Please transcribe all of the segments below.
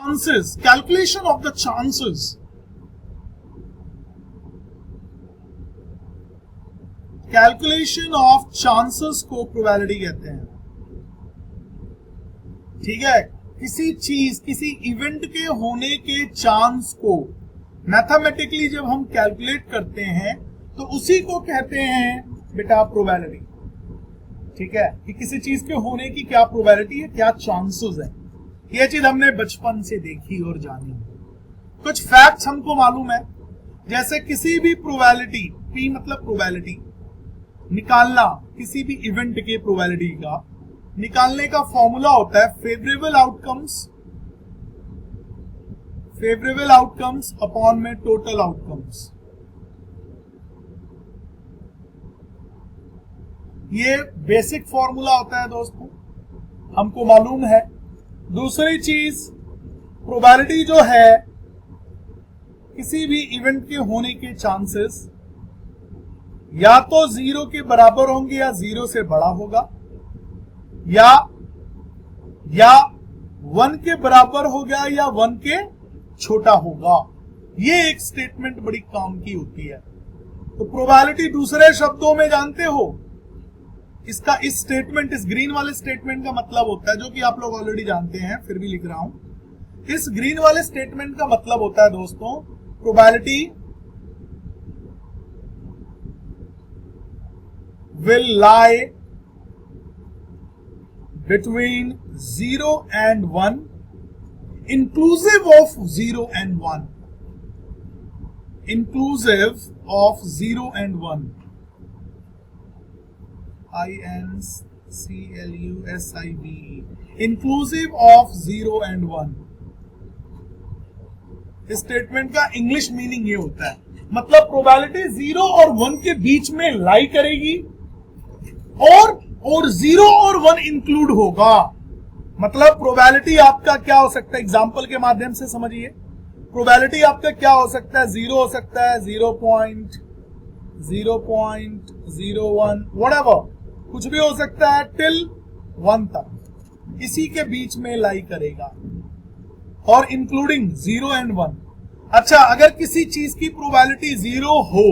Chances, calculation of the chances, calculation of chances को probability कहते हैं। ठीक है, किसी चीज, किसी इवेंट के होने के चांस को मैथमेटिकली जब हम कैलकुलेट करते हैं तो उसी को कहते हैं बेटा प्रोबेबिलिटी। ठीक है, कि किसी चीज के होने की क्या प्रोबेबिलिटी है, क्या चांसेस है। यह चीज हमने बचपन से देखी और जानी। कुछ फैक्ट्स हमको मालूम है, जैसे किसी भी प्रोबेबिलिटी, पी मतलब प्रोबेबिलिटी निकालना, किसी भी इवेंट के प्रोबेबिलिटी का निकालने का फॉर्मूला होता है फेवरेबल आउटकम्स अपॉन में टोटल आउटकम्स। ये बेसिक फॉर्मूला होता है दोस्तों, हमको मालूम है। दूसरी चीज, प्रोबेबिलिटी जो है किसी भी इवेंट के होने के चांसेस या तो 0 के बराबर होंगे या 0 से बड़ा होगा, या 1 के बराबर होगा या 1 के छोटा होगा। ये एक स्टेटमेंट बड़ी काम की होती है। तो प्रोबेबिलिटी दूसरे शब्दों में जानते हो, इसका इस स्टेटमेंट, इस ग्रीन वाले स्टेटमेंट का मतलब होता है, जो कि आप लोग ऑलरेडी जानते हैं फिर भी लिख रहा हूं, इस ग्रीन वाले स्टेटमेंट का मतलब होता है दोस्तों, probability will lie between 0 and 1, inclusive of 0 and 1, inclusive of 0 and 1, inclusive, inclusive of 0 and 1। इस स्टेटमेंट का इंग्लिश मीनिंग ये होता है, मतलब प्रोबेबिलिटी 0 और 1 के बीच में लाई करेगी और 0 और 1 इंक्लूड होगा। मतलब प्रोबेबिलिटी आपका क्या हो सकता है, एग्जांपल के माध्यम से समझिए। प्रोबेबिलिटी आपका क्या हो सकता है, 0 हो सकता है, 0.01 व्हाटएवर, कुछ भी हो सकता है, टिल 1 तक इसी के बीच में लाई करेगा, और इंक्लूडिंग 0 एंड 1। अच्छा, अगर किसी चीज की प्रोबेबिलिटी 0 हो,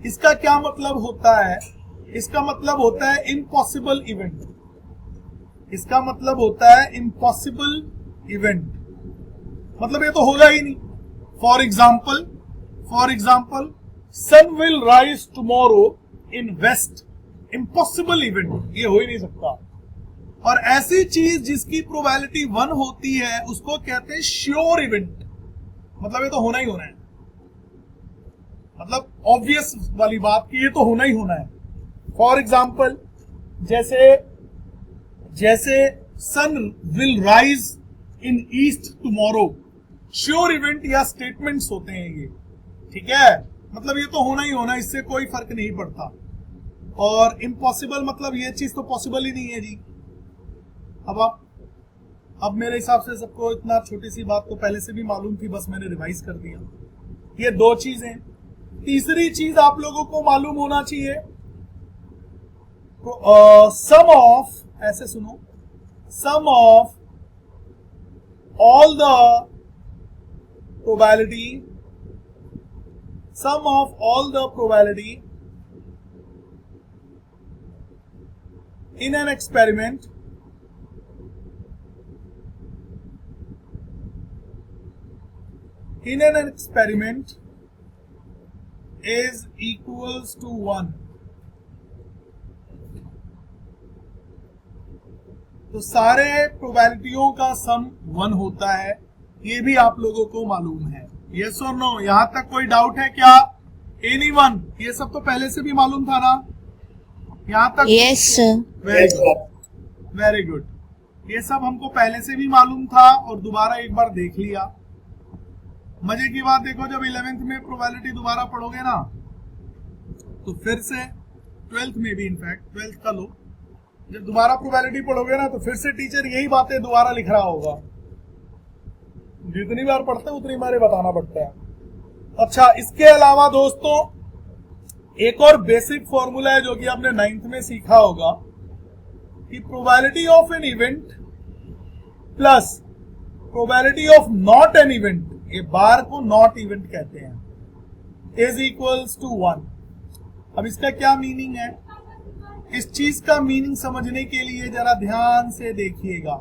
इसका क्या मतलब होता है, इसका मतलब होता है इम्पॉसिबल इवेंट। इसका मतलब होता है इम्पॉसिबल इवेंट, मतलब ये तो होगा ही नहीं। For example sun will rise tomorrow in west, impossible event, ये हो ही नहीं सकता। और ऐसी चीज जिसकी प्रोबेबिलिटी 1 होती है उसको कहते हैं श्योर इवेंट, मतलब ये तो होना ही होना है, मतलब ऑब्वियस वाली बात कि ये तो होना ही होना है। फॉर एग्जाम्पल जैसे sun will rise in east tomorrow, sure event या स्टेटमेंट्स होते हैं ये। ठीक है, मतलब ये तो होना ही होना, इससे कोई फर्क नहीं पड़ता। और इम्पॉसिबल मतलब ये चीज तो पॉसिबल ही नहीं है जी। अब मेरे हिसाब से सबको इतना छोटी सी बात तो पहले से भी मालूम थी, बस मैंने रिवाइज कर दिया। ये 2 चीजें। तीसरी चीज आप लोगों को मालूम होना चाहिए, सम ऑफ, ऐसे सुनो, sum of all the probability, sum of all the probability in an experiment is equals to 1। तो सारे प्रोबेबिलिटियों का सम 1 होता है, ये भी आप लोगों को मालूम है। यस और नो, यहां तक कोई डाउट है क्या? एनीवन? ये सब तो पहले से भी मालूम था ना, यहां तक? Yes sir. Very good, very good. ये सब हमको पहले से भी मालूम था और दोबारा एक बार देख लिया। मजे की बात देखो, जब 11th में प्रोबेबिलिटी दोबारा पढ़ोगे ना, तो फिर से 12th में भी, इनफैक्ट 12th का लो, जब दोबारा प्रोबेबिलिटी पढ़ोगे ना, तो फिर से टीचर यही बातें दोबारा लिख रहा होगा। जितनी बार पढ़ते हैं उतनी बार बताना पड़ता है। अच्छा, इसके अलावा दोस्तों एक और बेसिक फॉर्मूला है जो कि आपने 9th में सीखा होगा, कि probability of an event plus probability of not an event, ये बार को नॉट इवेंट कहते हैं, इज इक्वल्स टू 1। अब इसका क्या मीनिंग है? इस चीज का मीनिंग समझने के लिए जरा ध्यान से देखिएगा।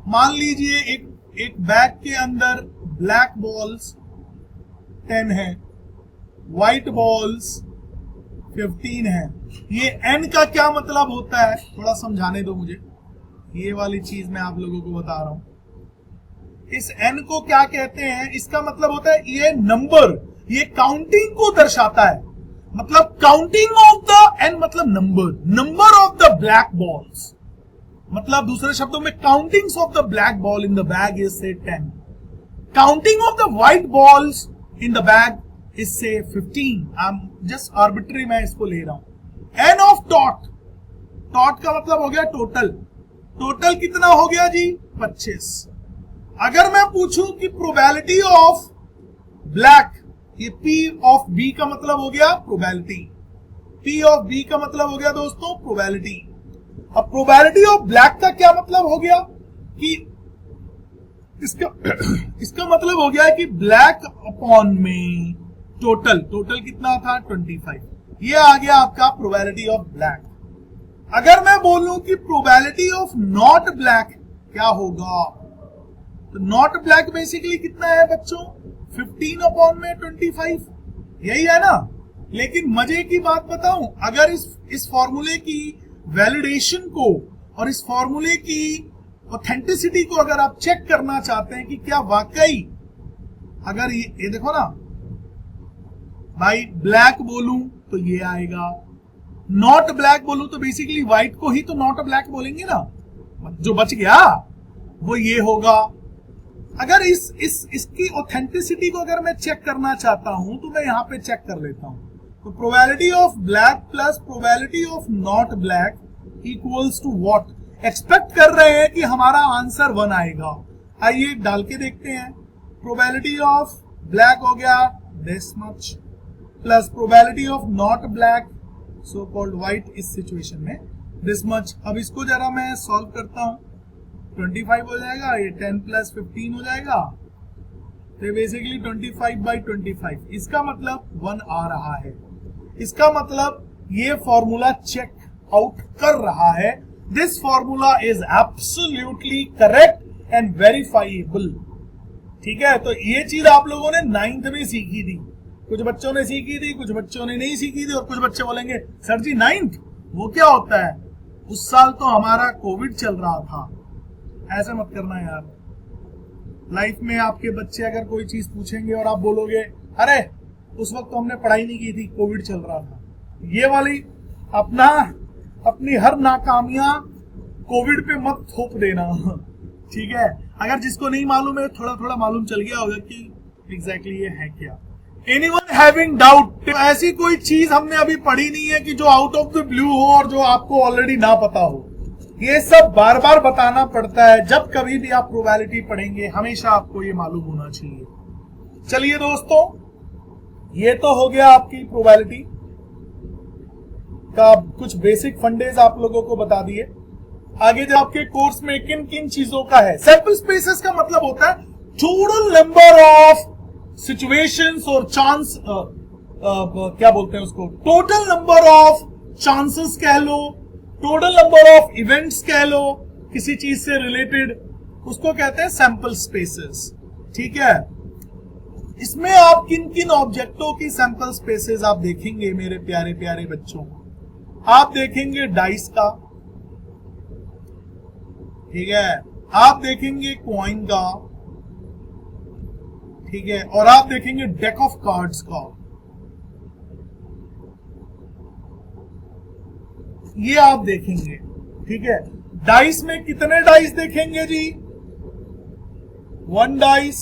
मान लीजिए एक बैग के अंदर ब्लैक बॉल्स 10 है, व्हाइट बॉल्स 15 है। ये n का क्या मतलब होता है, थोड़ा समझाने दो मुझे। ये वाली चीज मैं आप लोगों को बता रहा हूं। इस n को क्या कहते हैं? इसका मतलब होता है ये नंबर, ये काउंटिंग को दर्शाता है। मतलब काउंटिंग ऑफ द n मतलब number of the black balls, मतलब दूसरे शब्दों में countings of the black ball in the bag is से 10, counting of the white balls in the bag is से 15। आई एम जस्ट आर्बिट्री, मैं इसको ले रहा हूं। n ऑफ टॉट, टॉट का मतलब हो गया टोटल, टोटल कितना हो गया जी? 25। अगर मैं पूछूं कि प्रोबेबिलिटी ऑफ ब्लैक, ये P ऑफ B का मतलब हो गया प्रोबेबिलिटी, P ऑफ B का मतलब हो गया दोस्तों प्रोबेबिलिटी। अब प्रोबेबिलिटी ऑफ ब्लैक का क्या मतलब हो गया कि इसका मतलब हो गया कि ब्लैक अपॉन में टोटल कितना था? 25। ये आ गया आपका प्रोबेबिलिटी ऑफ ब्लैक। अगर मैं बोलूं कि प्रोबेबिलिटी ऑफ नॉट ब्लैक क्या होगा, तो नॉट ब्लैक बेसिकली कितना है बच्चों? 15 अपॉन में 25, यही है ना। लेकिन मजे की बात बताऊं, अगर इस फॉर्मूले की वैलिडेशन को और इस फॉर्मूले की ऑथेंटिसिटी को अगर आप चेक करना चाहते हैं कि क्या वाकई, अगर ये देखो ना भाई, ब्लैक बोलूं तो ये आएगा, नॉट ब्लैक बोलूं तो बेसिकली व्हाइट को ही तो नॉट ब्लैक बोलेंगे ना, जो बच गया वो ये होगा। अगर इसकी ऑथेंटिसिटी को अगर मैं चेक करना चाहता हूं तो मैं यहां पे चेक कर लेता हूं। तो probability of black plus probability of not black equals to what? Expect कर रहे हैं कि हमारा आंसर 1 आएगा। आइए डाल के देखते हैं। प्रोबेबिलिटी ऑफ ब्लैक हो गया this much plus probability of not black so called white इस सिचुएशन में दिस मच। अब इसको जरा मैं सॉल्व करता हूं, 25 हो जाएगा, ये 10 प्लस 15 हो जाएगा, तो बेसिकली 25/25। इसका मतलब 1 आ रहा है। इसका मतलब ये फॉर्मूला चेक आउट कर रहा है। This formula is absolutely correct and verifiable. ठीक है, तो ये चीज आप लोगों ने 9th में सीखी थी, कुछ बच्चों ने सीखी थी, कुछ बच्चों ने नहीं सीखी थी, और कुछ बच्चे बोलेंगे सर जी 9th वो क्या होता है? उस साल तो हमारा कोविड चल रहा था। ऐसा मत करना यार। लाइफ में आपके बच्चे अगर कोई चीज पूछेंगे और आप बोलोगे अरे उस वक्त तो हमने पढ़ाई नहीं की थी, कोविड चल रहा था, ये वाली अपनी हर नाकामियां कोविड पे मत थोप देना। ठीक है, अगर जिसको नहीं मालूम है थोड़ा थोड़ा मालूम चल गया होगा कि एग्जैक्टली ये है क्या। Anyone having doubt? ऐसी कोई चीज हमने अभी पढ़ी नहीं है कि जो आउट ऑफ द ब्लू हो और जो आपको ऑलरेडी ना पता हो। ये सब बार बार बताना पड़ता है। जब कभी भी आप प्रोबेबिलिटी पढ़ेंगे हमेशा आपको ये मालूम होना चाहिए। चलिए दोस्तों, ये तो हो गया आपकी प्रोबेबिलिटी का कुछ बेसिक फंडेज आप लोगों को बता दिए। आगे जो आपके कोर्स में किन किन चीजों का है, सैंपल स्पेसेस का मतलब होता है टोटल नंबर ऑफ सिचुएशंस और चांस, क्या बोलते हैं उसको, टोटल नंबर ऑफ चांसेस कह लो, टोटल नंबर ऑफ इवेंट्स कह लो किसी चीज से रिलेटेड, उसको कहते हैं सैंपल स्पेसेस। ठीक है, इसमें आप किन किन ऑब्जेक्टों की सैंपल स्पेसेस आप देखेंगे मेरे प्यारे प्यारे बच्चों? आप देखेंगे डाइस का, ठीक है, आप देखेंगे कॉइन का, ठीक है, और आप देखेंगे डेक ऑफ कार्ड्स का। ये आप देखेंगे। ठीक है, डाइस में कितने डाइस देखेंगे जी? 1 dice,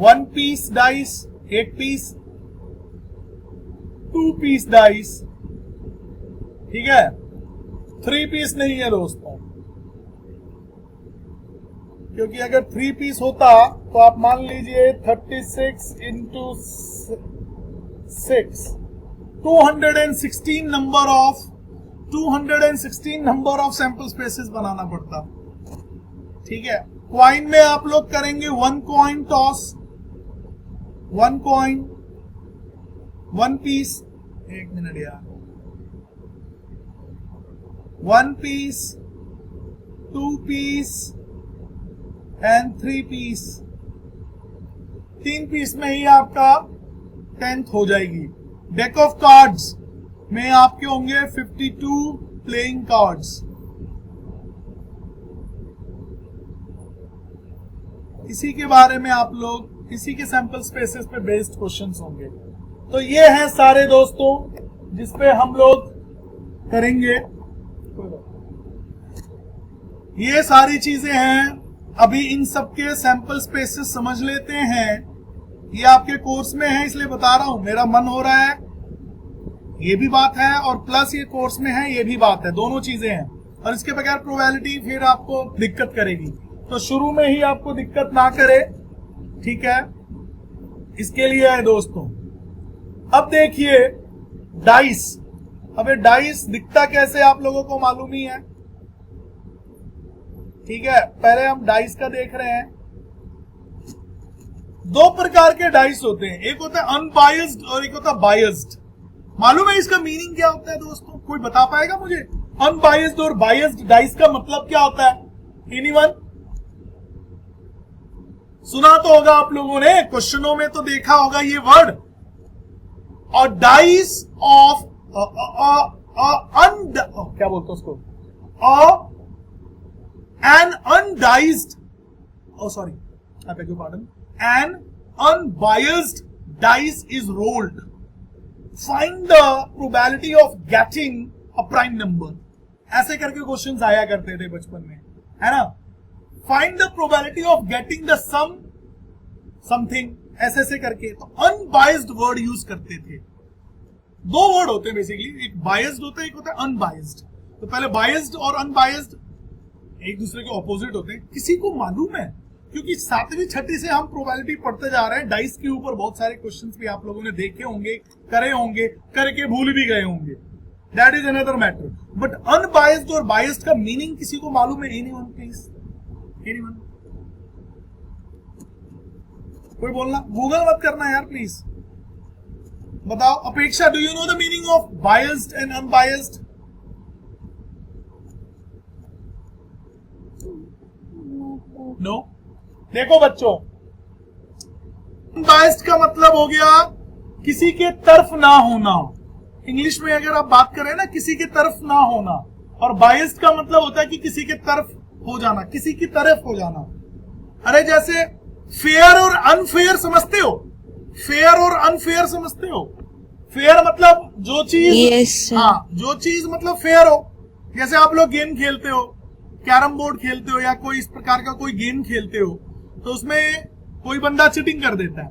1 piece dice, 1 piece, 2 piece dice. ठीक है, 3 पीस नहीं है दोस्तों, क्योंकि अगर 3 पीस होता तो आप मान लीजिए 36 into 6 216 number of sample spaces बनाना पड़ता। ठीक है, कॉइन में आप लोग करेंगे 1 coin toss, 1 coin, 1 piece, 1 minute यार, 1 piece, 2 piece and 3 piece. 3 piece में ही आपका 10th हो जाएगी। डेक ऑफ कार्ड्स में आपके होंगे 52 प्लेइंग कार्ड्स। इसी के बारे में आप लोग, इसी के सैंपल स्पेसेस पे बेस्ड क्वेश्चंस होंगे। तो ये हैं सारे दोस्तों जिसपे हम लोग करेंगे। ये सारी चीजें हैं, अभी इन सबके सैंपल स्पेसेस समझ लेते हैं। ये आपके कोर्स में है इसलिए बता रहा हूं, मेरा मन हो रहा है, ये भी बात है, और प्लस ये कोर्स में है, ये भी बात है, दोनों चीजें हैं। और इसके बगैर प्रोबेबिलिटी फिर आपको दिक्कत करेगी, तो शुरू में ही आपको दिक्कत ना करे, ठीक है, इसके लिए है दोस्तों। अब देखिए डाइस। अब डाइस दिखता कैसे आप लोगों को मालूम ही है, ठीक है। पहले हम डाइस का देख रहे हैं। 2 प्रकार के डाइस होते हैं, एक होता है अनबायस्ड और एक होता है बायस्ड। मालूम है इसका मीनिंग क्या होता है दोस्तों? कोई बता पाएगा मुझे? अनबायस्ड और बायस्ड डाइस का मतलब क्या होता है? एनीवन? सुना तो होगा आप लोगों ने, क्वेश्चनों में तो देखा होगा ये वर्ड। और डाइस ऑफ क्या बोलते हैं उसको, an undiced, sorry I beg your pardon, an unbiased dice is rolled. Find the probability of getting a prime number. ऐसे करके क्वेश्चंस आया करते थे बचपन में, है ना। Find the probability of getting the sum something, ऐसे ऐसे करके। तो अनबायस्ड वर्ड यूज करते थे। 2 वर्ड होते हैं बेसिकली, एक बायस्ड होता है, एक होता है अनबायस्ड। तो पहले बायस्ड और अनबायस्ड एक दूसरे के ऑपोजिट होते हैं। किसी को मालूम है? क्योंकि 7वीं 6वीं से हम प्रोबेबिलिटी पढ़ते जा रहे हैं, डाइस के ऊपर बहुत सारे क्वेश्चंस भी आप लोगों ने देखे होंगे, करे होंगे, करके भूल भी गए होंगे, that is another matter. But unbiased और बायस्ड का मीनिंग किसी को मालूम है? Anyone please, anyone? कोई बोलना, गूगल मत करना यार प्लीज, बताओ। Apeksha, do you know the meaning of biased and unbiased? No? देखो बच्चों, अनबायस्ड का मतलब हो गया किसी के तरफ ना होना। इंग्लिश में अगर आप बात करें ना, किसी के तरफ ना होना। और बायस्ड का मतलब होता है कि किसी के तरफ हो जाना, किसी की तरफ हो जाना। अरे जैसे फेयर और अनफेयर समझते हो? फेयर और अनफेयर समझते हो? फेयर मतलब जो चीज, yes, हाँ, जो चीज मतलब फेयर हो। जैसे आप लोग गेम खेलते हो, कैरम बोर्ड खेलते हो या कोई इस प्रकार का कोई गेम खेलते हो, तो उसमें कोई बंदा चीटिंग कर देता है,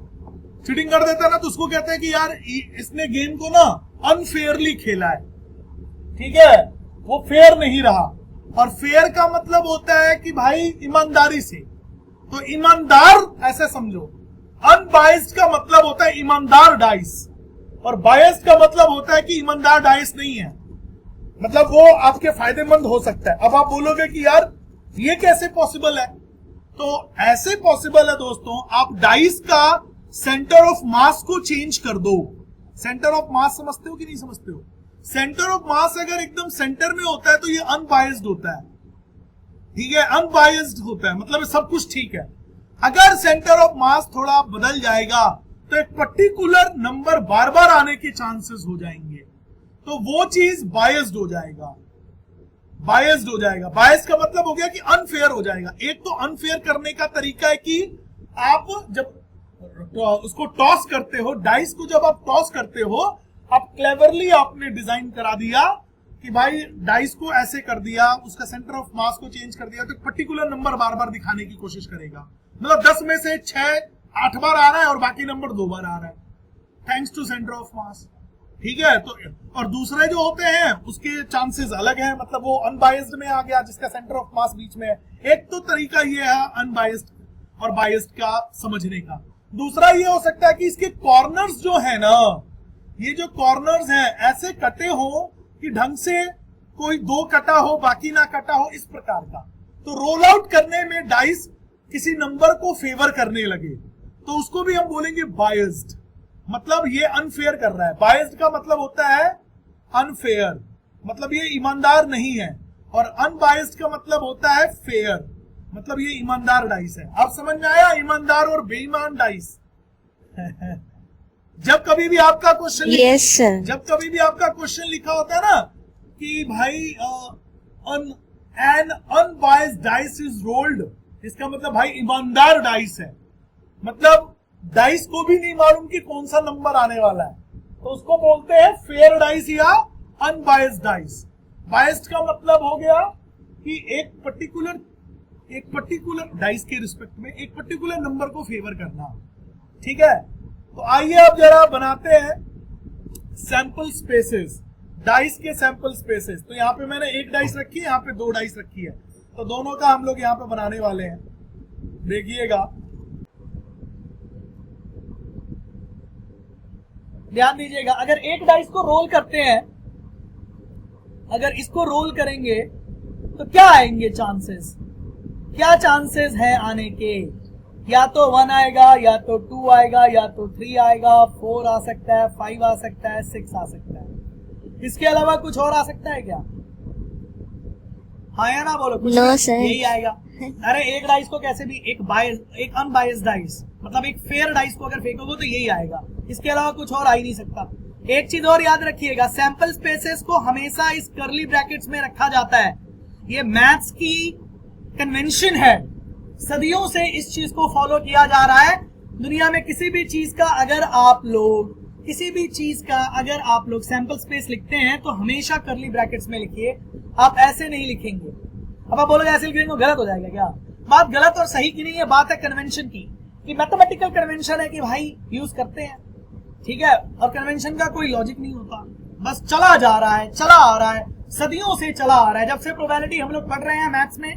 चीटिंग कर देता है ना, तो उसको कहते हैं कि यार इसने गेम को ना अनफेयरली खेला है, ठीक है, वो फेयर नहीं रहा। और फेयर का मतलब होता है कि भाई ईमानदारी से, तो ईमानदार ऐसे समझो। अनबायस्ड का मतलब होता है ईमानदार डाइस, और बायस्ड का मतलब होता है कि ईमानदार डाइस नहीं है, मतलब वो आपके फायदेमंद हो सकता है। अब आप बोलोगे कि यार ये कैसे पॉसिबल है? तो ऐसे पॉसिबल है दोस्तों, आप डाइस का सेंटर ऑफ मास को चेंज कर दो। सेंटर ऑफ मास समझते हो कि नहीं समझते हो? सेंटर ऑफ मास अगर एकदम सेंटर में होता है तो ये अनबायस्ड होता है, ठीक है, अनबायस्ड होता है, मतलब सब कुछ ठीक है। अगर सेंटर ऑफ मास थोड़ा बदल जाएगा तो एक पर्टिकुलर नंबर बार बार आने के चांसेस हो जाएंगे, तो वो चीज बायस्ड हो जाएगा, बायस्ड हो जाएगा। बायस्ड का मतलब हो गया कि अनफेयर हो जाएगा। एक तो अनफेयर करने का तरीका है कि आप जब उसको टॉस करते हो, डाइस को जब आप टॉस करते हो, आप क्लेवरली आपने डिजाइन करा दिया कि भाई डाइस को ऐसे कर दिया, उसका सेंटर ऑफ मास को चेंज कर दिया, तो पर्टिकुलर नंबर बार बार दिखाने की कोशिश करेगा। मतलब 10 में से 6 8 बार आ रहा है और बाकी नंबर 2 बार आ रहा है, thanks to centre of mass, ठीक है। तो और दूसरे जो होते हैं उसके चांसेस अलग हैं, मतलब वो अनबायस्ड में आ गया जिसका सेंटर ऑफ मास बीच में है। एक तो तरीका ये है अनबायस्ड और बायस्ड का समझने का। दूसरा ये हो सकता है कि इसके कॉर्नर्स जो है ना, ये जो कॉर्नर्स हैं ऐसे कटे हो कि ढंग से कोई 2 कटा हो बाकी ना कटा हो, इस प्रकार का। तो रोल आउट करने में डाइस किसी नंबर को फेवर करने लगे तो उसको भी हम बोलेंगे बायस्ड, मतलब ये अनफेयर कर रहा है। बायस्ड का मतलब होता है अनफेयर, मतलब ये ईमानदार नहीं है, और अनबायस्ड का मतलब होता है फेयर, मतलब ये ईमानदार डाइस है। आप समझ में आया, ईमानदार और बेईमान डाइस। जब कभी भी आपका क्वेश्चन जब कभी भी आपका क्वेश्चन लिखा होता है ना कि भाई N unbiased dice is rolled, इसका मतलब भाई ईमानदार डाइस है, मतलब डाइस को भी नहीं मालूम कि कौन सा नंबर आने वाला है, तो उसको बोलते हैं फेयर डाइस या अनबायस्ड डाइस। बायस्ड का मतलब हो गया कि एक पर्टिकुलर डाइस के रिस्पेक्ट में एक पर्टिकुलर नंबर को फेवर करना। ठीक है, तो आइए अब जरा बनाते हैं सैंपल स्पेसेस, डाइस के सैंपल स्पेसेस। तो यहाँ पे मैंने एक डाइस रखी है, यहाँ पे दो डाइस रखी है, तो दोनों का हम लोग यहाँ पे बनाने वाले हैं। देखिएगा, ध्यान दीजिएगा, अगर एक डाइस को रोल करते हैं, अगर इसको रोल करेंगे तो क्या आएंगे चांसेस, क्या चांसेस है आने के? या तो 1 आएगा, या तो 2 आएगा, या तो 3 आएगा, 4 आ सकता है, 5 आ सकता है, 6 आ सकता है। इसके अलावा कुछ और आ सकता है क्या? हाँ या ना बोलो, कुछ यही आएगा। अरे एक डाइस को कैसे भी एक अनबायस्ड डाइस, मतलब एक फेयर डाइस को अगर फेंकोगे तो यही आएगा, इसके अलावा कुछ और आ ही नहीं सकता। एक चीज और याद रखिएगा, सैंपल स्पेसेस को हमेशा इस कर्ली ब्रैकेट्स में रखा जाता है। ये मैथ्स की कन्वेंशन है, सदियों से इस चीज को फॉलो किया जा रहा है। दुनिया में किसी भी चीज का अगर आप लोग सैंपल स्पेस लिखते हैं तो हमेशा कर्ली ब्रैकेट्स में लिखिए, आप ऐसे नहीं लिखेंगे। अब आप बोलोगे ऐसे लिखेंगे गलत हो जाएगा क्या? बात गलत और सही की नहीं है, बात है कन्वेंशन की, कि मैथमेटिकल कन्वेंशन है कि भाई यूज करते हैं, ठीक है, और कन्वेंशन का कोई लॉजिक नहीं होता, बस चला जा रहा है, चला आ रहा है, सदियों से चला आ रहा है। जब से प्रोबेबिलिटी हम लोग पढ़ रहे हैं मैथ्स में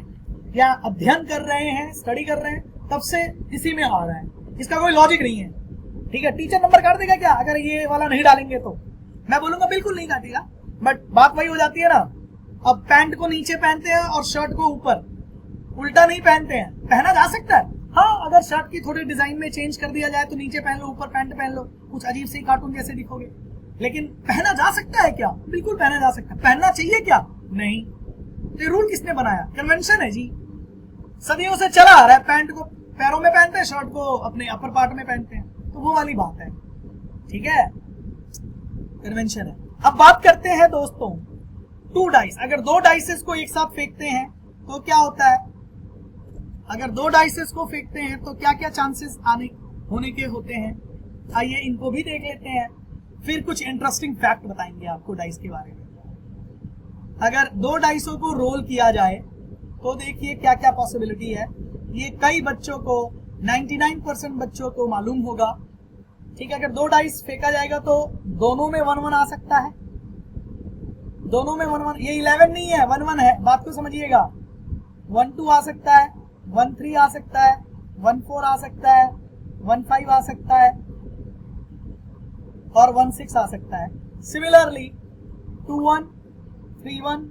या अध्ययन कर रहे हैं, स्टडी कर रहे हैं, तब से इसी में आ रहा है, इसका कोई लॉजिक नहीं है। ठीक है, टीचर नंबर काट देगा क्या अगर ये वाला नहीं डालेंगे? तो मैं बोलूंगा बिल्कुल नहीं काटेगा, बट बात वही हो जाती है ना, अब पैंट को नीचे पहनते हैं और शर्ट को ऊपर, उल्टा नहीं पहनते हैं, पहना जा सकता है। हाँ, अगर शर्ट की थोड़ी डिजाइन में चेंज कर दिया जाए तो नीचे पहन लो, ऊपर पैंट पहन लो, कुछ अजीब से कार्टून जैसे दिखोगे, लेकिन पहना जा सकता है क्या? बिल्कुल पहना जा सकता है। पहनना चाहिए क्या? नहीं। तो ये रूल किसने बनाया? कन्वेंशन है जी, सदियों से चला आ रहा है। पैंट को पैरों में पहनते हैं, शर्ट को अपने अपर पार्ट में पहनते हैं, तो वो वाली बात है। ठीक है, कन्वेंशन है। अब बात करते हैं दोस्तों 2 डाइस, अगर 2 डाइसेस को एक साथ फेंकते हैं तो क्या होता है? अगर 2 डाइसेस को फेंकते हैं तो क्या क्या चांसेस होने के होते हैं? आइए इनको भी देख लेते हैं, फिर कुछ इंटरेस्टिंग फैक्ट बताएंगे आपको डाइस के बारे में। अगर 2 डाइसों को रोल किया जाए तो देखिए क्या क्या पॉसिबिलिटी है। ये कई बच्चों को, 99% बच्चों को मालूम होगा। ठीक है, अगर 2 डाइस फेंका जाएगा तो दोनों में 1-1 आ सकता है, दोनों में 1-1, ये 11 नहीं है, 1-1 है, बात को समझिएगा। 1-2 आ सकता है, 1-3 आ सकता है, 1-4 आ सकता है, 1-5 आ सकता है और 1-6 आ सकता है। सिमिलरली 2-1, 3-1,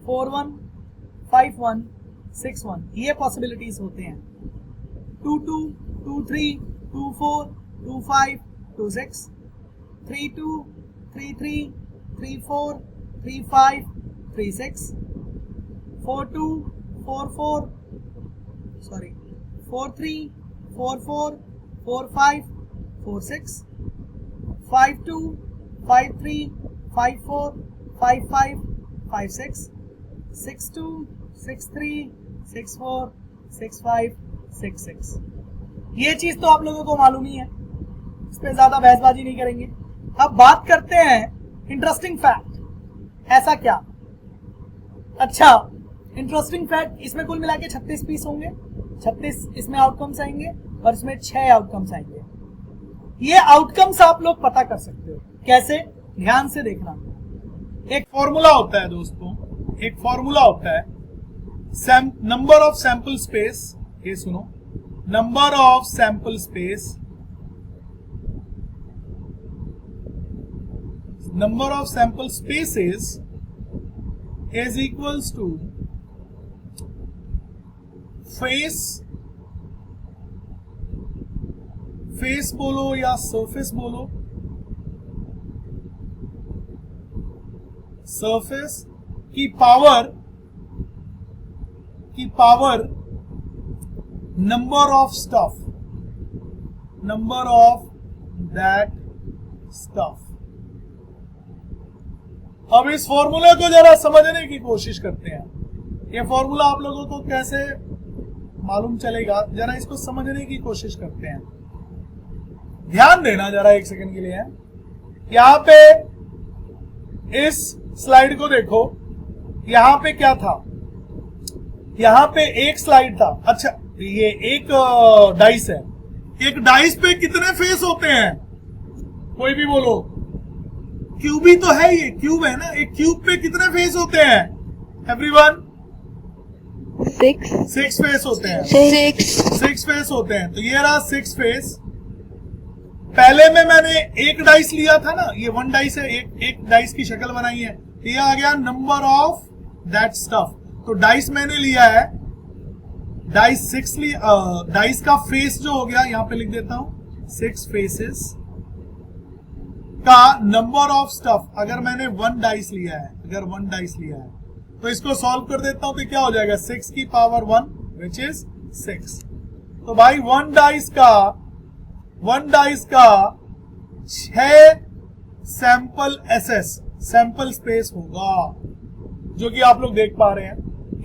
4-1, 5-1, 6-1, ये पॉसिबिलिटीज होते हैं। 2-2, 2-3, 2-4, 2-5, 2-6, 3-2, 3-3, 3-4, 3-5, 3-6, 4-2, 4-4, 4-3, 4-4, 4-5, 4-6, 5-2, 5-3, 5-4, 5-5, 5-6, 6-2, 6-3, 6-4, 6-5, 6-6। ये चीज तो आप लोगों को मालूम ही है, इस पे ज्यादा बहसबाजी नहीं करेंगे। अब बात करते हैं इंटरेस्टिंग फैक्ट। ऐसा क्या? अच्छा, इंटरेस्टिंग फैक्ट, इसमें कुल मिला के 36 पीस होंगे, 36 इसमें आउटकम्स आएंगे और इसमें 6 आउटकम्स आएंगे। ये आउटकम्स आप लोग पता कर सकते हो कैसे? ध्यान से देखना। एक फॉर्मूला होता है दोस्तों, एक फॉर्मूला होता है नंबर ऑफ सैंपल स्पेस। ये सुनो, number of sample space, number of sample spaces is equals to face बोलो या सरफेस बोलो, सरफेस की power number of that stuff. अब इस फॉर्मूले को जरा समझने की कोशिश करते हैं। ये फॉर्मूला आप लोगों को कैसे मालूम चलेगा, जरा इसको समझने की कोशिश करते हैं। ध्यान देना जरा एक सेकंड के लिए। यहां पे इस स्लाइड को देखो, यहां पे क्या था, यहां पे एक स्लाइड था। अच्छा, ये एक डाइस है। एक डाइस पे कितने फेस होते हैं, कोई भी बोलो। क्यूब ही तो है, ये क्यूब है ना। एक क्यूब पे कितने फेस होते हैं एवरीवन? 6 फेस होते हैं। 6 फेस होते हैं। तो ये रहा 6 फेस। पहले में मैंने एक डाइस लिया था ना, ये 1 डाइस है, एक डाइस की शक्ल बनाई है। ये आ गया नंबर ऑफ दैट स्टफ। तो डाइस मैंने लिया है, डाइस 6 लिया। डाइस का फेस जो हो गया, यहां पे लिख देता हूं 6 फेसेस का नंबर ऑफ स्टफ। अगर मैंने 1 डाइस लिया है, तो इसको सॉल्व कर देता हूं तो क्या हो जाएगा, 6 की पावर 1 विच इज 6। तो भाई 1 डाइस का 6 सैंपल स्पेस होगा, जो कि आप लोग देख पा रहे हैं।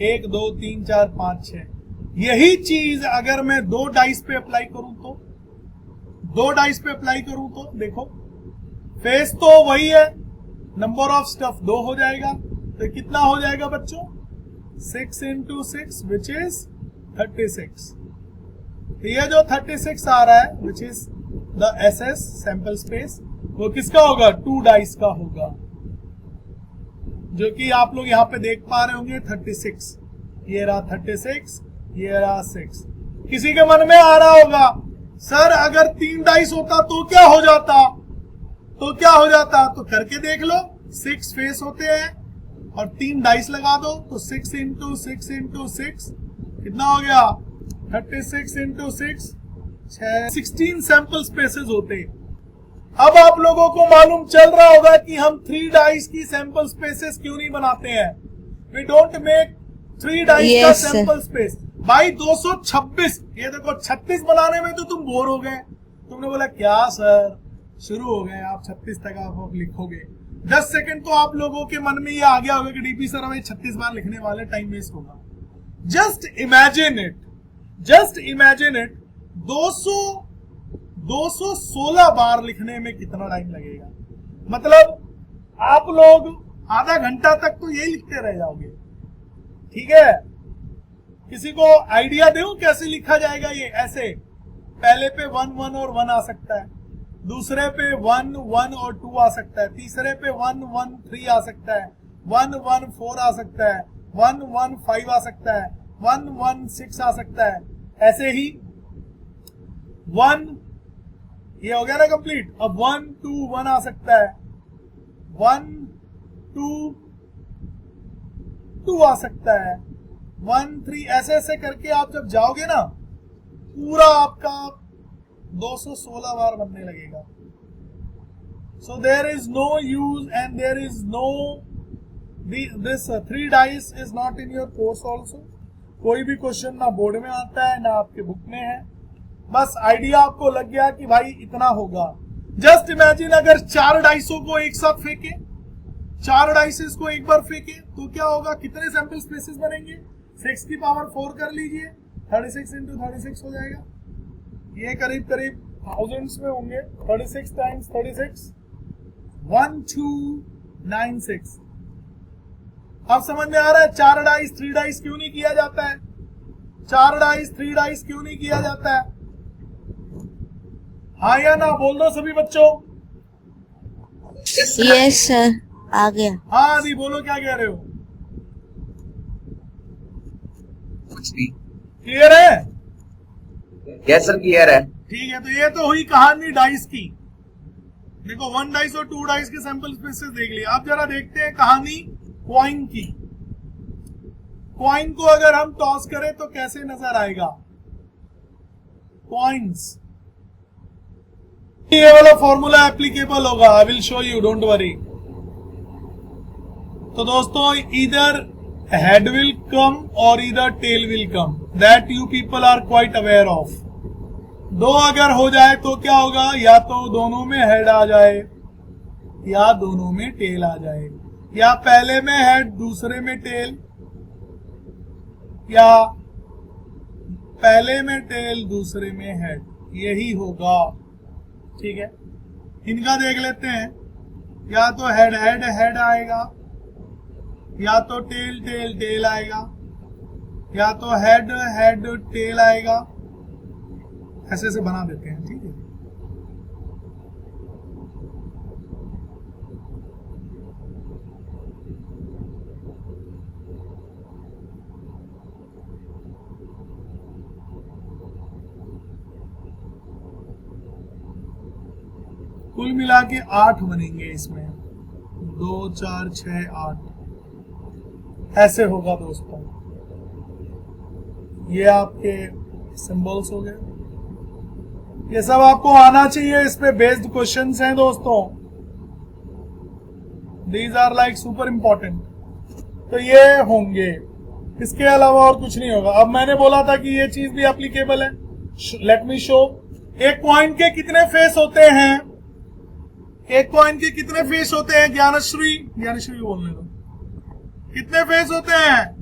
1 2 3 4 5 6। यही चीज अगर मैं 2 डाइस पे अप्लाई करूं तो देखो, फेस तो वही है, नंबर ऑफ स्टफ 2 हो जाएगा। तो कितना हो जाएगा बच्चों, 6 into 6 विच इज 36। तो ये जो 36 आ रहा है which is the SS sample space, वो किसका होगा, 2 डाइस का होगा, जो कि आप लोग यहां पे देख पा रहे होंगे 36। ये रहा 36, ये रहा 6। किसी के मन में आ रहा होगा, सर अगर 3 डाइस होता तो क्या हो जाता, तो करके देख लो। 6 फेस होते हैं और 3 डाइस लगा दो, तो 6 into 6 into 6 कितना हो गया, 36 into 6 16 सैंपल स्पेसेस होते। अब आप लोगों को मालूम चल रहा होगा कि हम 3 डाइस की सैंपल स्पेसेस क्यों नहीं बनाते हैं। वी डोंट मेक 3 डाइस का सैंपल स्पेस। भाई 226, ये देखो 36 बनाने में तो तुम बोर हो गए। तुमने बोला क्या सर, शुरू हो गए आप 36 तक आप लिखोगे। 10 सेकंड तो आप लोगों के मन में ये आ गया होगा कि डीपी सर हमें 36 बार लिखने वाले, टाइम वेस्ट होगा। जस्ट इमेजिन इट 216 बार लिखने में कितना टाइम लगेगा। मतलब आप लोग आधा घंटा तक तो यही लिखते रह जाओगे। ठीक है, किसी को आइडिया दो कैसे लिखा जाएगा ये? ऐसे पहले पे 1 1 और 1 आ सकता है, दूसरे पे 1 1 और 2 आ सकता है, तीसरे पे 1 1 3 आ सकता है, 1 1 4 आ सकता है, 1 1 5 आ सकता है, 1 1 6 आ सकता है। ऐसे ही 1, ये हो गया ना कंप्लीट। अब 1 2 1 आ सकता है, 1 2 2 आ सकता है, 1 3, ऐसे ऐसे करके आप जब जाओगे ना, पूरा आपका 216 बार बनने लगेगा। So there is no use and there is no this 3 dice is not in your course also। कोई भी क्वेश्चन ना बोर्ड में आता है ना आपके बुक में है, बस आइडिया आपको लग गया कि भाई इतना होगा। जस्ट इमेजिन अगर 4 डाइसों को एक साथ फेंके, 4 डाइसेस को एक बार फेंके तो क्या होगा, कितने सैंपल स्पेसेस बनेंगे? 6 की पावर 4 कर लीजिए, 36 into 36 हो जाएगा। ये करीब करीब थाउजेंड्स में होंगे। 36 times 36 1296। अब समझ में आ रहा है 4 डाइस 3 डाइस क्यों नहीं किया जाता है? 4 डाइस 3 डाइस क्यों नहीं किया जाता है? हाँ या ना बोल दो सभी बच्चों। यस सर, आ गया। हाँ अभी बोलो क्या कह रहे हो? कुछ भी क्लियर है? यस सर, क्लियर है। ठीक है, तो ये तो हुई कहानी डाइस की। देखो 1 डाइस और 2 डाइस के सैंपल स्पेसेस देख लिया। अब जरा देखते हैं कहानी कॉइन की। कॉइन को अगर हम टॉस करें तो कैसे नजर आएगा? कॉइन्स, ये वाला फॉर्मूला एप्लीकेबल होगा, I will show you, don't worry. तो दोस्तों इधर हेड विल कम और इधर tail will come, that you people are quite aware of. दो अगर हो जाए तो क्या होगा? या तो दोनों में हेड आ जाए या दोनों में टेल आ जाए, या पहले में हेड दूसरे में टेल, या पहले में टेल दूसरे में हेड, यही होगा। ठीक है, इनका देख लेते हैं। या तो हेड हेड हेड आएगा, या तो टेल टेल टेल आएगा, या तो हेड हेड टेल आएगा। ऐसे से बना देते हैं। ठीक है, कुल मिला के 8 बनेंगे इसमें, 2 4 6 8, ऐसे होगा दोस्तों। ये आपके सिंबल्स हो गए, ये सब आपको आना चाहिए, इस पे बेस्ड क्वेश्चंस हैं दोस्तों, these are like super important. तो ये होंगे, इसके अलावा और कुछ नहीं होगा। अब मैंने बोला था कि ये चीज भी एप्लीकेबल है, लेट मी शो। एक कॉइन के कितने फेस होते हैं? एक कॉइन के कितने फेस होते हैं? ज्ञानश्री, ज्ञानश्री को बोलने दो, कितने फेस होते हैं?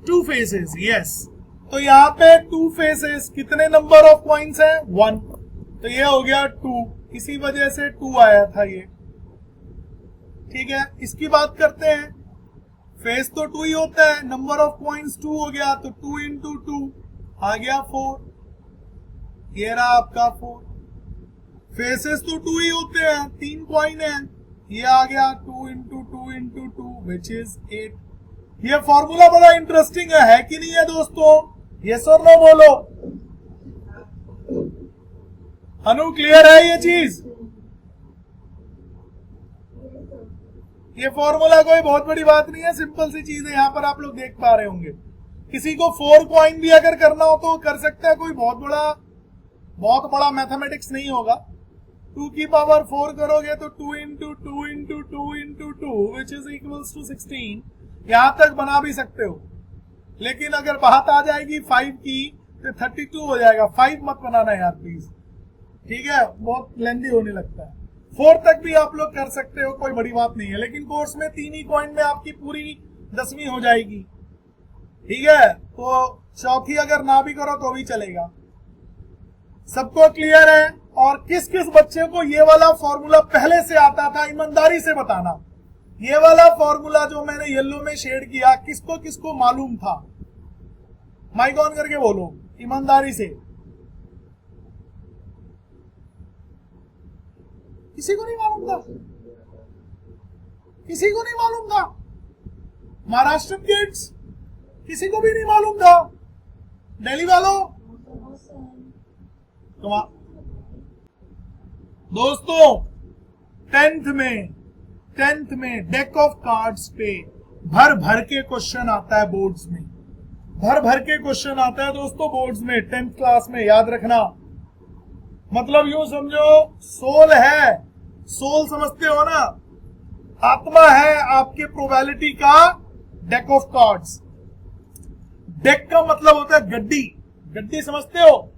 2 फेसेस, यस। तो यहाँ पे 2 फेसेस, कितने नंबर ऑफ कॉइन्स हैं? 1, तो ये हो गया 2, इसी वजह से 2 आया था ये। ठीक है, इसकी बात करते हैं। फेस तो 2 ही होता है, नंबर ऑफ कॉइन्स 2 हो गया, तो 2 into 2 आ गया 4, ये रहा आपका 4। फेसेस तो 2 ही होते हैं, 3 कॉइन है, ये आ गया 2 into 2 into 2 which is 8। ये फॉर्मूला बड़ा इंटरेस्टिंग है कि नहीं है दोस्तों? यस और नो बोलो। अनु क्लियर है ये चीज? ये फॉर्मूला कोई बहुत बड़ी बात नहीं है, सिंपल सी चीज है, यहां पर आप लोग देख पा रहे होंगे। किसी को 4 कॉइन भी अगर करना हो तो कर सकता है, कोई बहुत बड़ा मैथमेटिक्स नहीं होगा। 2 की पावर 4 करोगे तो 2 into 2 into 2 into 2 which is equals to 16, यहां तक बना भी सकते हो। लेकिन अगर बात आ जाएगी 5 की तो 32 हो जाएगा। 5 मत बनाना यार प्लीज, ठीक है, बहुत लेंदी होने लगता है। 4 तक भी आप लोग कर सकते हो, कोई बड़ी बात नहीं है। लेकिन कोर्स में 3 ही कॉइन में आपकी पूरी 10वीं हो जाएगी। ठीक है, तो चौथी अगर ना भी करो तो भी चलेगा। सबको क्लियर है? और किस किस बच्चे को ये वाला फॉर्मूला पहले से आता था, ईमानदारी से बताना। ये वाला फॉर्मूला जो मैंने येलो में शेड किया, किसको किसको मालूम था? माइक ऑन करके बोलो ईमानदारी से। किसी को नहीं मालूम था? किसी को नहीं मालूम था? महाराष्ट्र किड्स, किसी को भी नहीं मालूम था? दिल्ली वालों, दोस्तों 10th में डेक ऑफ कार्ड्स पे भर भर के क्वेश्चन आता है बोर्ड्स में, भर भर के क्वेश्चन आता है दोस्तों बोर्ड्स में 10th क्लास में, याद रखना। मतलब यूं समझो, सोल है, सोल समझते हो ना, आत्मा है आपके प्रोबेबिलिटी का डेक ऑफ कार्ड्स। डेक का मतलब होता है गड्डी, गड्डी समझते हो?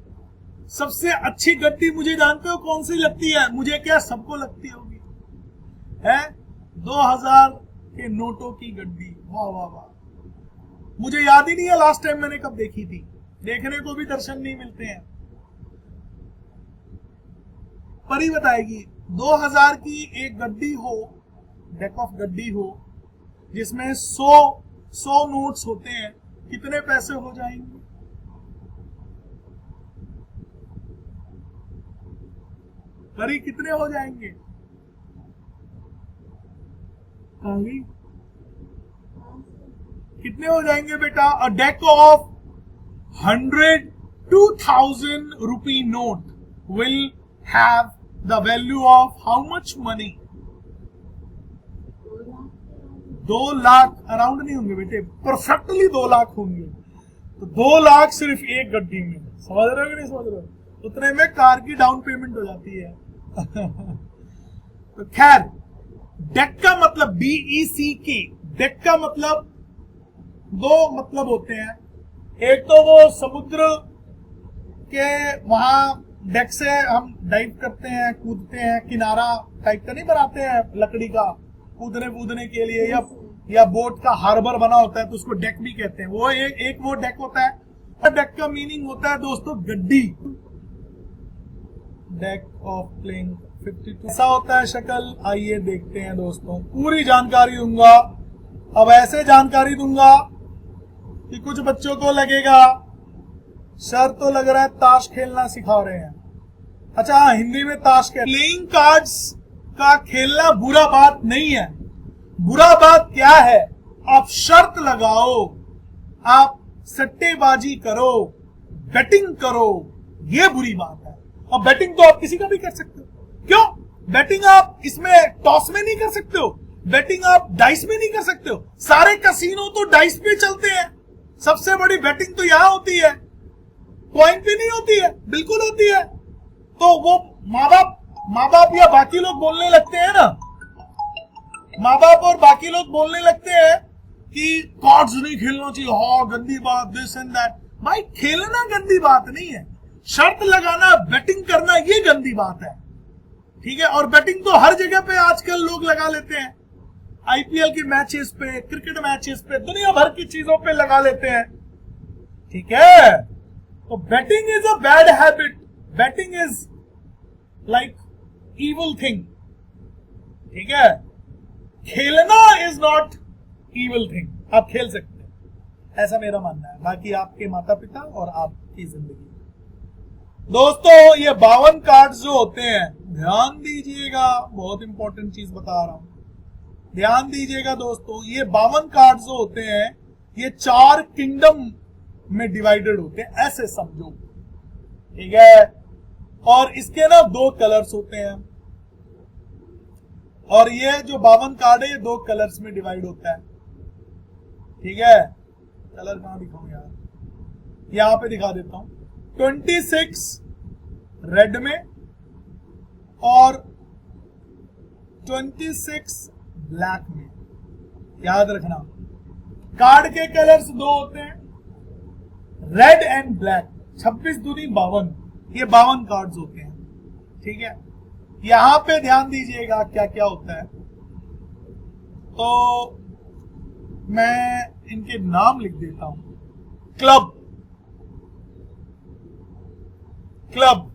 सबसे अच्छी गड्डी मुझे जानते हो कौन सी लगती है? मुझे क्या, सबको लगती होगी, है 2000 के नोटों की गड्डी। वाह वाह वाह, मुझे याद ही नहीं है लास्ट टाइम मैंने कब देखी थी, देखने को भी दर्शन नहीं मिलते हैं। परी बताएगी, 2000 की एक गड्डी हो, डेक ऑफ गड्डी हो, जिसमें 100 नोट्स होते हैं, कितने पैसे हो जाएंगे? परी कितने हो जाएंगे? कितने हो जाएंगे बेटा? अ deck of 100,000 rupee note will have the value of how much money? 2 lakh around नहीं होंगे बेटे, परफेक्टली 2 लाख होंगे। तो 2 लाख सिर्फ एक गड्डी में, समझ रहे हो कि नहीं समझ रहे हो? उतने में कार की डाउन पेमेंट हो जाती है। तो खैर, डेक का मतलब DECK, डेक का मतलब 2 मतलब होते हैं। एक तो वो समुद्र के वहां डेक से हम डाइव करते हैं, कूदते हैं, किनारा टाइप का नहीं बनाते हैं लकड़ी का कूदने के लिए, या बोट का हार्बर बना होता है तो उसको डेक भी कहते हैं। वो एक वो डेक होता है। और डेक का मीनिंग होता है दोस्तों गड्डी। डेक ऑफ प्लेइंग 52 ऐसा होता है शक्ल। आइए देखते हैं दोस्तों, पूरी जानकारी दूंगा। अब ऐसे जानकारी दूंगा कि कुछ बच्चों को लगेगा सर तो लग रहा है ताश खेलना सिखा रहे हैं। अच्छा हाँ, हिंदी में ताश खेल। प्लेइंग कार्ड्स का खेलना बुरा बात नहीं है। बुरा बात क्या है? आप शर्त लगाओ, आप सट्टेबाजी करो, बेटिंग करो, ये बुरी बात है। और बेटिंग तो आप किसी का भी कर सकते हो। क्यों? बेटिंग आप इसमें टॉस में नहीं कर सकते हो, बेटिंग आप डाइस में नहीं कर सकते हो। सारे कसीनो तो डाइस पे चलते हैं। सबसे बड़ी बेटिंग तो यहां होती है, कॉइन पे नहीं होती है। बिल्कुल होती है। तो वो माँ बाप या बाकी लोग बोलने लगते हैं ना, माँ बाप और बाकी लोग बोलने लगते हैं कि कार्ड्स नहीं खेलना चाहिए, हाँ गंदी बात, दिस एंड दैट। भाई खेलना गंदी बात नहीं है, शर्त लगाना, बेटिंग करना ये गंदी बात है। ठीक है? और बेटिंग तो हर जगह पे आजकल लोग लगा लेते हैं। IPL के मैचेस पे, क्रिकेट मैचेस पे, दुनिया भर की चीजों पे लगा लेते हैं। ठीक है? तो betting is a bad habit. Betting is like evil thing. ठीक है? खेलना इज नॉट evil थिंग। आप खेल सकते हैं, ऐसा मेरा मानना है। बाकी आपके माता पिता और आपकी जिंदगी। दोस्तों ये 52 कार्ड्स जो होते हैं, ध्यान दीजिएगा, बहुत इंपॉर्टेंट चीज बता रहा हूं, ध्यान दीजिएगा दोस्तों। ये 52 कार्ड्स जो होते हैं ये 4 किंगडम में डिवाइडेड होते हैं, ऐसे समझो। ठीक है? और इसके ना 2 कलर्स होते हैं। और ये जो 52 कार्ड है ये 2 कलर्स में डिवाइड होता है। ठीक है? कलर कहां दिखाऊं यार, यहां पे दिखा देता हूं। 26 रेड में और 26 ब्लैक में। याद रखना, कार्ड के कलर्स 2 होते हैं, रेड एंड ब्लैक। 26 दूनी 52, ये 52 कार्ड्स होते हैं। ठीक है? यहां पे ध्यान दीजिएगा क्या क्या होता है। तो मैं इनके नाम लिख देता हूं। Club, club,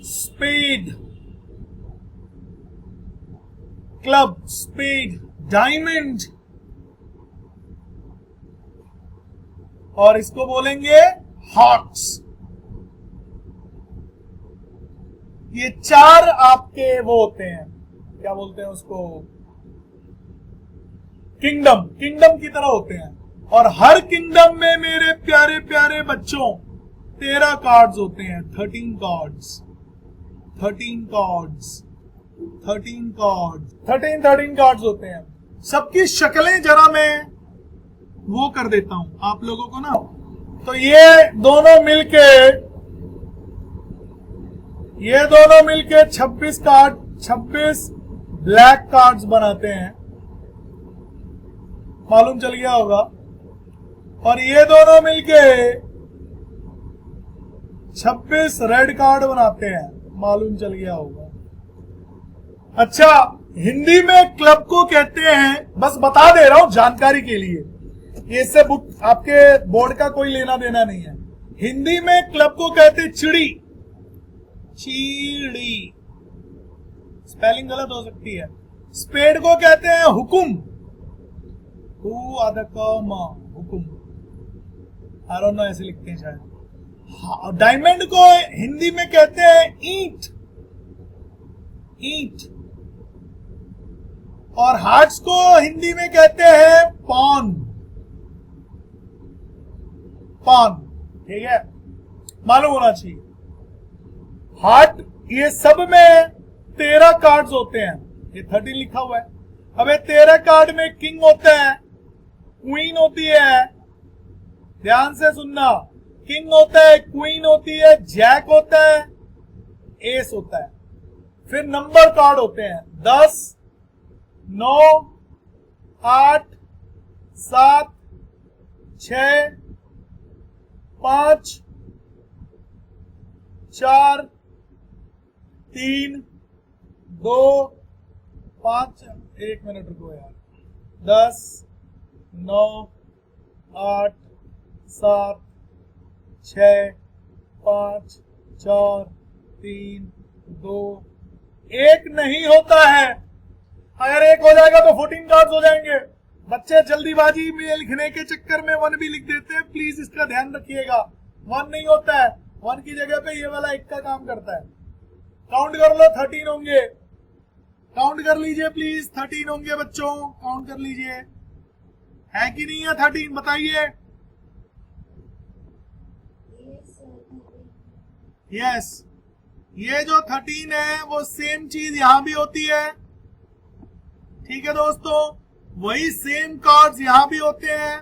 spade, club, spade, diamond, और इसको बोलेंगे हार्ट्स। ये 4 आपके वो होते हैं, क्या बोलते हैं उसको, किंगडम, किंगडम की तरह होते हैं। और हर किंगडम में मेरे प्यारे प्यारे बच्चों 13 कार्ड्स होते हैं। 13 कार्ड्स, 13 कार्ड्स, 13 कार्ड्स, 13 कार्ड्स होते हैं। सबकी शक्लें जरा मैं वो कर देता हूं आप लोगों को ना। तो ये दोनों मिलके 26 कार्ड, 26 ब्लैक कार्ड्स बनाते हैं, मालूम चल गया होगा। और ये दोनों मिलके 26 रेड कार्ड बनाते हैं, मालूम चल गया होगा। अच्छा, हिंदी में क्लब को कहते हैं, बस बता दे रहा हूं जानकारी के लिए, ये इससे बुक आपके बोर्ड का कोई लेना देना नहीं है। हिंदी में क्लब को कहते हैं चिड़ी, चीड़ी, स्पेलिंग गलत हो सकती है। स्पेड को कहते हैं हुकुम, हुकुम, आई डोंट नो ऐसे लिखते हैं शायद। डायमंड को हिंदी में कहते हैं ईंट, ईंट। और हार्ट्स को हिंदी में कहते हैं पान, पान। ठीक है? मालूम होना चाहिए। हार्ट, ये सब में 13 कार्ड्स होते हैं। ये 13 लिखा हुआ है। अबे तेरे कार्ड में किंग होता है, क्वीन होती है, ध्यान से सुनना, किंग होता है, क्वीन होती है, जैक होता है, एस होता है। फिर नंबर कार्ड होते हैं 10, 9, 8, 7, 6, 5, 4, 3, 2, 5, 1 मिनट रुको यार, 10, 9, 8, 7, 6, 5, 4, 3, 2, 1 नहीं होता है। अगर 1 हो जाएगा तो 14 कार्ड्स हो जाएंगे। बच्चे जल्दीबाजी में लिखने के चक्कर में 1 भी लिख देते हैं, प्लीज इसका ध्यान रखिएगा। 1 नहीं होता है, 1 की जगह पे ये वाला 1 का काम करता है। काउंट कर लो, 13 होंगे। काउंट कर लीजिए प्लीज, 13 होंगे बच्चों, काउंट कर लीजिए। है कि नहीं है 13, बताइए। यस, ये जो 13 है वो सेम चीज यहां भी होती है। ठीक है दोस्तों, वही सेम कार्ड्स यहां भी होते हैं,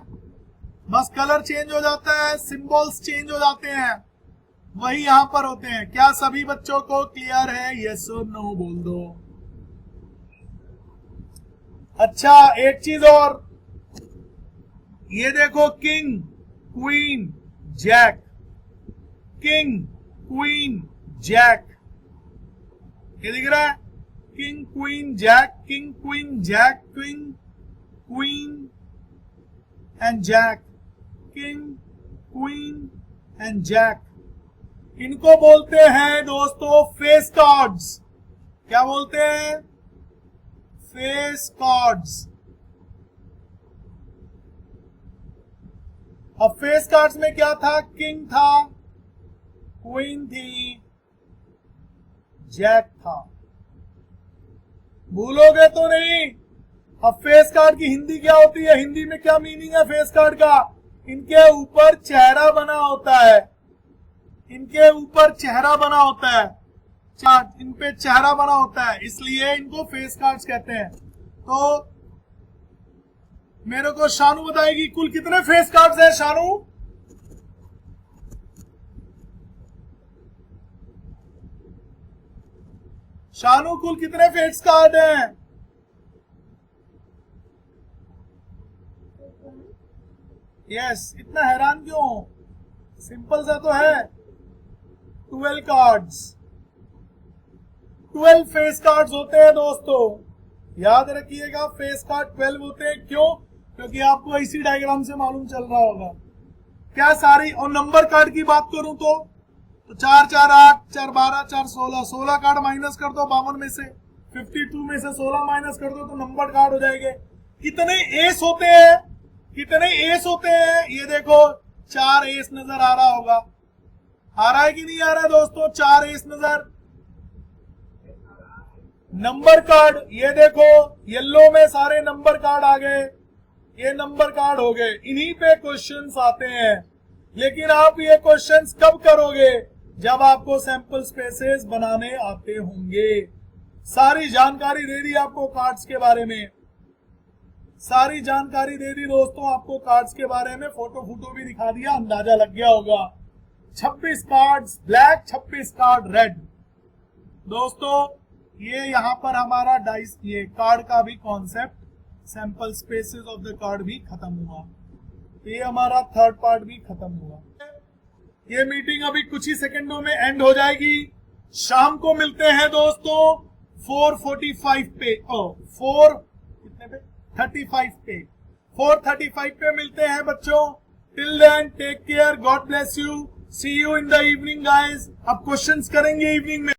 बस कलर चेंज हो जाता है, सिंबल्स चेंज हो जाते हैं, वही यहां पर होते हैं। क्या सभी बच्चों को क्लियर है? यस और नो बोल दो। अच्छा, एक चीज और, ये देखो, king, queen, jack, king, queen, jack, ये दिख रहा है, king, queen, jack, king, queen, jack, king, queen and jack, king, queen and jack. इनको बोलते हैं दोस्तों फेस कार्ड्स। क्या बोलते हैं? Face cards. अब फेस कार्ड्स में क्या था? किंग था, क्वीन थी, जैक था। भूलोगे तो नहीं। अब फेस कार्ड की हिंदी क्या होती है? हिंदी में क्या मीनिंग है फेस कार्ड का? इनके ऊपर चेहरा बना होता है, इनके ऊपर चेहरा बना होता है, इन पे चेहरा बना होता है, इसलिए इनको फेस कार्ड्स कहते हैं। तो मेरे को शानू बताएगी कुल कितने फेस कार्ड्स हैं। शानू, शानू कुल कितने फेस कार्ड हैं? यस, इतना हैरान क्यों? सिंपल सा तो है, 12 कार्ड्स। 12 फेस कार्ड्स होते हैं दोस्तों, याद रखिएगा। फेस कार्ड 12 होते हैं। क्यों? क्योंकि आपको इसी डायग्राम से मालूम चल रहा होगा। क्या सारी, और नंबर कार्ड की बात करूं तो 4, 4, 8, 4, 12, 4, 16, 16 कार्ड माइनस कर दो 52 में से, 52 में से 16 माइनस कर दो तो नंबर कार्ड हो जाएंगे। कितने एस होते हैं? कितने एस होते हैं? ये देखो, 4 एस नजर आ रहा होगा। आ रहा है कि नहीं आ रहा है दोस्तों? 4 एस नजर। नंबर कार्ड, ये देखो, येलो में सारे नंबर कार्ड आ गए, ये नंबर कार्ड हो गए। इन्हीं पे क्वेश्चंस आते हैं। लेकिन आप ये क्वेश्चंस कब करोगे? जब आपको सैंपल स्पेसेस बनाने आते होंगे। सारी जानकारी दे दी आपको कार्ड्स के बारे में, सारी जानकारी दे दी दोस्तों आपको कार्ड्स के बारे में। फोटो भी दिखा दिया, अंदाजा लग गया होगा। 26 कार्ड्स ब्लैक, 26 कार्ड रेड। दोस्तों ये यहाँ पर हमारा डाइस, ये कार्ड का भी concept, sample spaces of the card भी खत्म हुआ। ये हमारा थर्ड पार्ट भी खत्म हुआ। ये मीटिंग अभी कुछ ही सेकंडों में एंड हो जाएगी। शाम को मिलते हैं दोस्तों 4:45 पे, 4:35 पे, 4:35 पे मिलते हैं बच्चों। Till then take care, God bless you, see you in the evening guys. अब क्वेश्चंस करेंगे इवनिंग में।